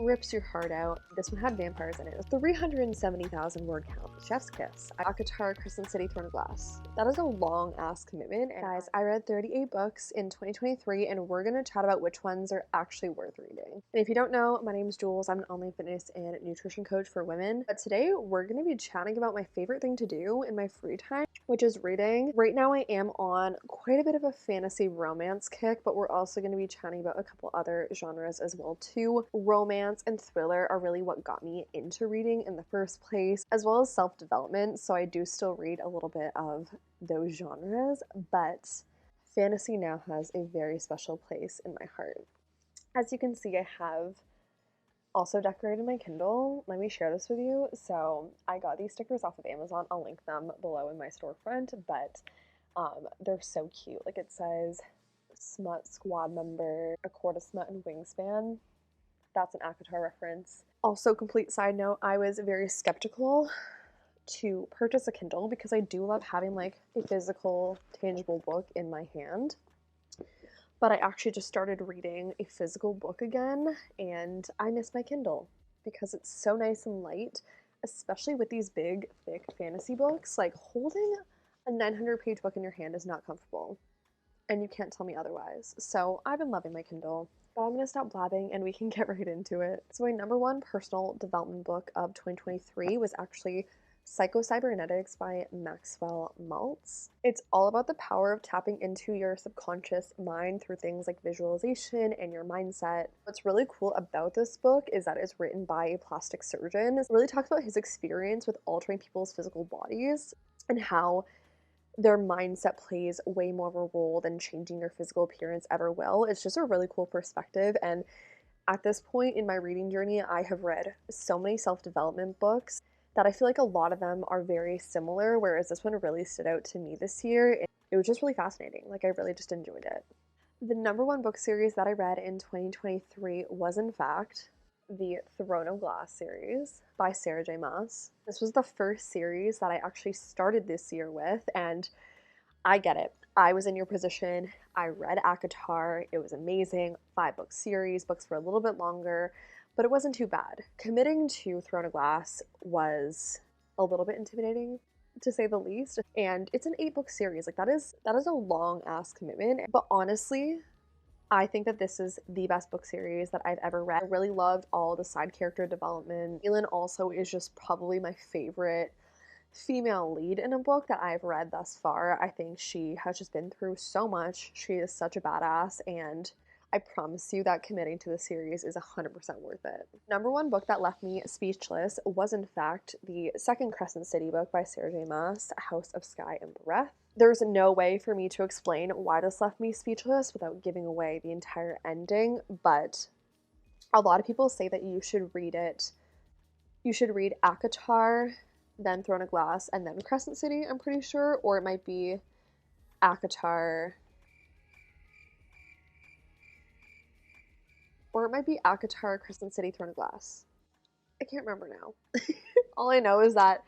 rips your heart out. This one had vampires in it. It was 370,000 word count. Chef's kiss. Akatar, Crescent City, Throne of Glass. That is a long ass commitment. And guys, I read 38 books in 2023 and we're gonna chat about which ones are actually worth reading. And if you don't know, my name is Jules. I'm an online fitness and nutrition coach for women. But today we're gonna be chatting about my favorite thing to do in my free time, which is reading. Right now I am on quite a bit of a fantasy romance kick, but we're also gonna be chatting about a couple other genres as well too. Romance and thriller are really what got me into reading in the first place, as well as self-development, so I do still read a little bit of those genres, but fantasy now has a very special place in my heart. As you can see, I have also decorated my Kindle. Let me share this with you. So I got these stickers off of Amazon. I'll link them below in my storefront, but they're so cute. Like it says Smut Squad member, a quart of smut and wingspan. That's an Akatar reference. Also, complete side note, I was very skeptical to purchase a Kindle because I do love having like a physical, tangible book in my hand. But I actually just started reading a physical book again, and I miss my Kindle because it's so nice and light, especially with these big, thick fantasy books. Like holding a 900-page book in your hand is not comfortable, and you can't tell me otherwise. So I've been loving my Kindle. But I'm going to stop blabbing and we can get right into it. So my number one personal development book of 2023 was actually PsychoCybernetics by Maxwell Maltz. It's all about the power of tapping into your subconscious mind through things like visualization and your mindset. What's really cool about this book is that it's written by a plastic surgeon. It really talks about his experience with altering people's physical bodies and how their mindset plays way more of a role than changing your physical appearance ever will. It's just a really cool perspective. And at this point in my reading journey, I have read so many self-development books that I feel like a lot of them are very similar, whereas this one really stood out to me this year. It was just really fascinating. Like I really just enjoyed it. The number one book series that I read in 2023 was in fact the Throne of Glass series by Sarah J. Maas. This was the first series that I actually started this year with, and I get it. I was in your position. I read Akatar. It was amazing. 5-book series. Books were a little bit longer, but it wasn't too bad. Committing to Throne of Glass was a little bit intimidating, to say the least. And it's an 8-book series. Like that is a long ass commitment. But honestly, I think that this is the best book series that I've ever read. I really loved all the side character development. Elin also is just probably my favorite female lead in a book that I've read thus far. I think she has just been through so much. She is such a badass, and I promise you that committing to the series is 100% worth it. Number one book that left me speechless was in fact the second Crescent City book by Sarah J. Maas, House of Sky and Breath. There's no way for me to explain why this left me speechless without giving away the entire ending, but a lot of people say that you should read it. You should read Akatar, then Throne of Glass, and then Crescent City, I'm pretty sure, or it might be Akatar, Crescent City, Throne of Glass. I can't remember now. All I know is that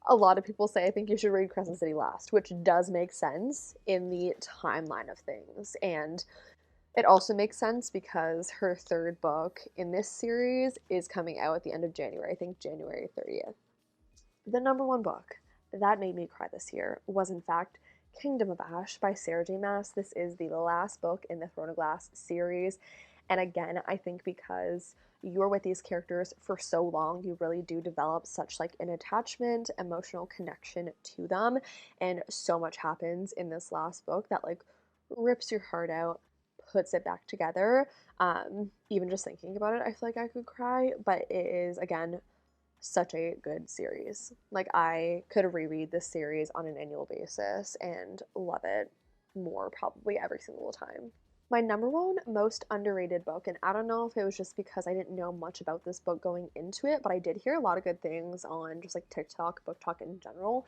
a lot of people say I think you should read Crescent City last, which does make sense in the timeline of things. And it also makes sense because her third book in this series is coming out at the end of January, I think January 30th. The number one book that made me cry this year was in fact Kingdom of Ash by Sarah J. Maas. This is the last book in the Throne of Glass series. And again, I think because you're with these characters for so long, you really do develop such like an attachment, emotional connection to them. And so much happens in this last book that like rips your heart out, puts it back together. Even just thinking about it, I feel like I could cry, but it is again such a good series. Like I could reread this series on an annual basis and love it more probably every single time. My number one most underrated book, and I don't know if it was just because I didn't know much about this book going into it, but I did hear a lot of good things on just like TikTok, book talk in general.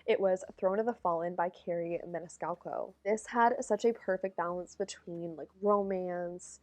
It was Throne of the Fallen by Carrie Maniscalco. This had such a perfect balance between like romance,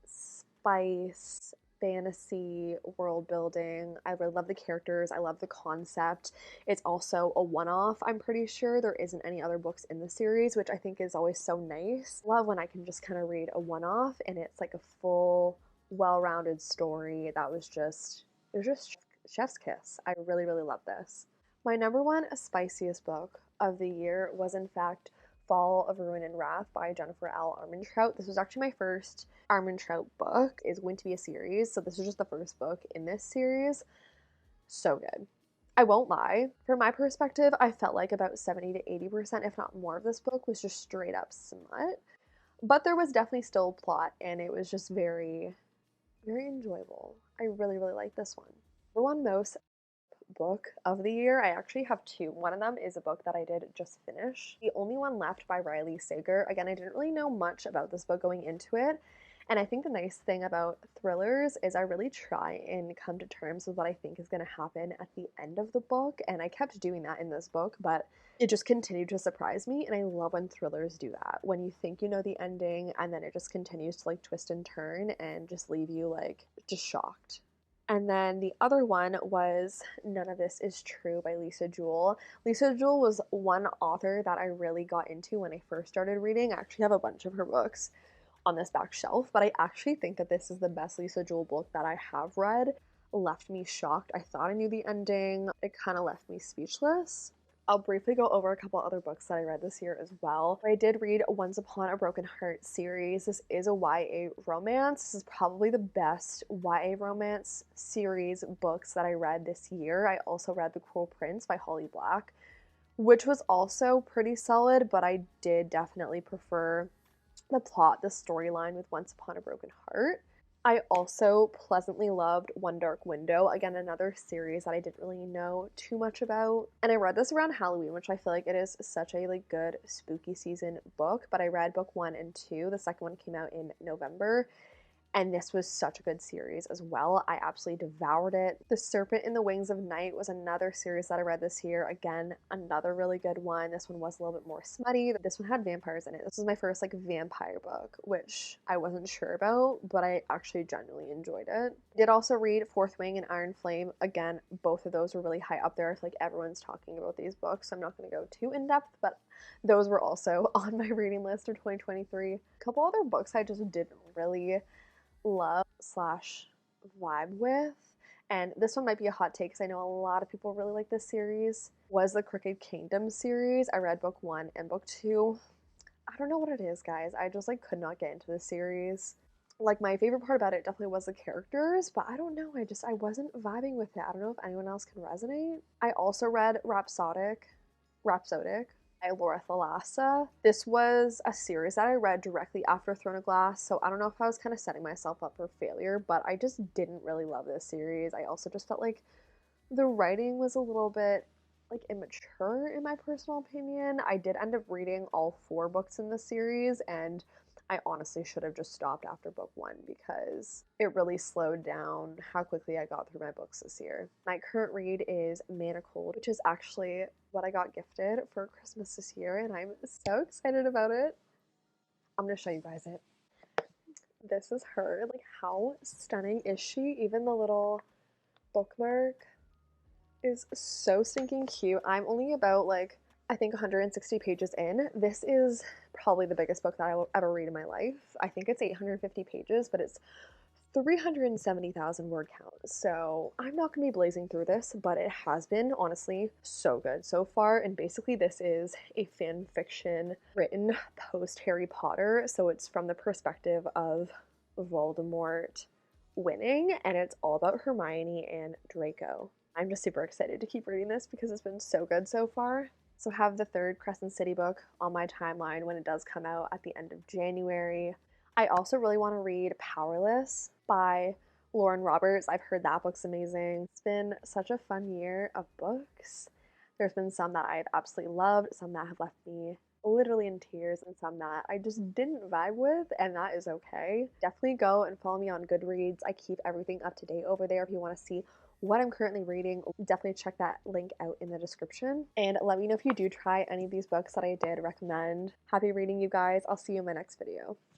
spice, fantasy, world building. I really love the characters. I love the concept. It's also a one-off. I'm pretty sure there isn't any other books in the series, which I think is always so nice. Love when I can just kind of read a one-off and it's like a full well-rounded story that was just, it was just chef's kiss. I really, really love this. My number one spiciest book of the year was in fact Fall of Ruin and Wrath by Jennifer L. Armentrout. This was actually my first Armentrout book. It's going to be a series, so this is just the first book in this series. So good. I won't lie, from my perspective, I felt like about 70 to 80%, if not more, of this book was just straight up smut. But there was definitely still plot, and it was just very, very enjoyable. I really, really like this one. Number one most book of the year, I actually have two. One of them is a book that I did just finish. The Only One Left by Riley Sager. Again, I didn't really know much about this book going into it. And I think the nice thing about thrillers is I really try and come to terms with what I think is going to happen at the end of the book. And I kept doing that in this book, but it just continued to surprise me. And I love when thrillers do that. When you think you know the ending and then it just continues to like twist and turn and just leave you like just shocked. And then the other one was None of This Is True by Lisa Jewell. Lisa Jewell was one author that I really got into when I first started reading. I actually have a bunch of her books on this back shelf, but I actually think that this is the best Lisa Jewell book that I have read. Left me shocked. I thought I knew the ending. It kind of left me speechless. I'll briefly go over a couple other books that I read this year as well. I did read Once Upon a Broken Heart series. This is a YA romance. This is probably the best YA romance series books that I read this year. I also read The Cruel Prince by Holly Black, which was also pretty solid, but I did definitely prefer the plot, the storyline with Once Upon a Broken Heart. I also pleasantly loved One Dark Window, again another series that I didn't really know too much about. And I read this around Halloween, which I feel like it is such a like good spooky season book, but I read book 1 and 2. The second one came out in November. And this was such a good series as well. I absolutely devoured it. The Serpent in the Wings of Night was another series that I read this year. Again, another really good one. This one was a little bit more smutty. This one had vampires in it. This was my first like vampire book, which I wasn't sure about, but I actually genuinely enjoyed it. I did also read Fourth Wing and Iron Flame. Again, both of those were really high up there. I feel like everyone's talking about these books, so I'm not going to go too in depth, but those were also on my reading list of 2023. A couple other books I just didn't really love slash vibe with, and this one might be a hot take because I know a lot of people really like this series, was the Crooked Kingdom series. I read book 1 and book 2. I don't know what it is, guys. I just like could not get into the series. Like my favorite part about it definitely was the characters, but I don't know, I wasn't vibing with it. I don't know if anyone else can resonate. I also read Rhapsodic by Laura Thalassa. This was a series that I read directly after Throne of Glass, so I don't know if I was kind of setting myself up for failure, but I just didn't really love this series. I also just felt like the writing was a little bit like immature in my personal opinion. I did end up reading all 4 books in the series, and I honestly should have just stopped after book 1 because it really slowed down how quickly I got through my books this year. My current read is Manacled, which is actually what I got gifted for Christmas this year, and I'm so excited about it. I'm gonna show you guys it. This is her. Like, how stunning is she? Even the little bookmark is so stinking cute. I'm only about like I think 160 pages in. This is probably the biggest book that I will ever read in my life. I think it's 850 pages, but it's 370,000 word count. So I'm not going to be blazing through this, but it has been honestly so good so far. And basically this is a fan fiction written post Harry Potter. So it's from the perspective of Voldemort winning, and it's all about Hermione and Draco. I'm just super excited to keep reading this because it's been so good so far. So have the third Crescent City book on my timeline when it does come out at the end of January. I also really want to read Powerless by Lauren Roberts. I've heard that book's amazing. It's been such a fun year of books. There's been some that I've absolutely loved, some that have left me literally in tears, and some that I just didn't vibe with, and that is okay. Definitely go and follow me on Goodreads. I keep everything up to date over there if you want to see what I'm currently reading. Definitely check that link out in the description. And let me know if you do try any of these books that I did recommend. Happy reading, you guys. I'll see you in my next video.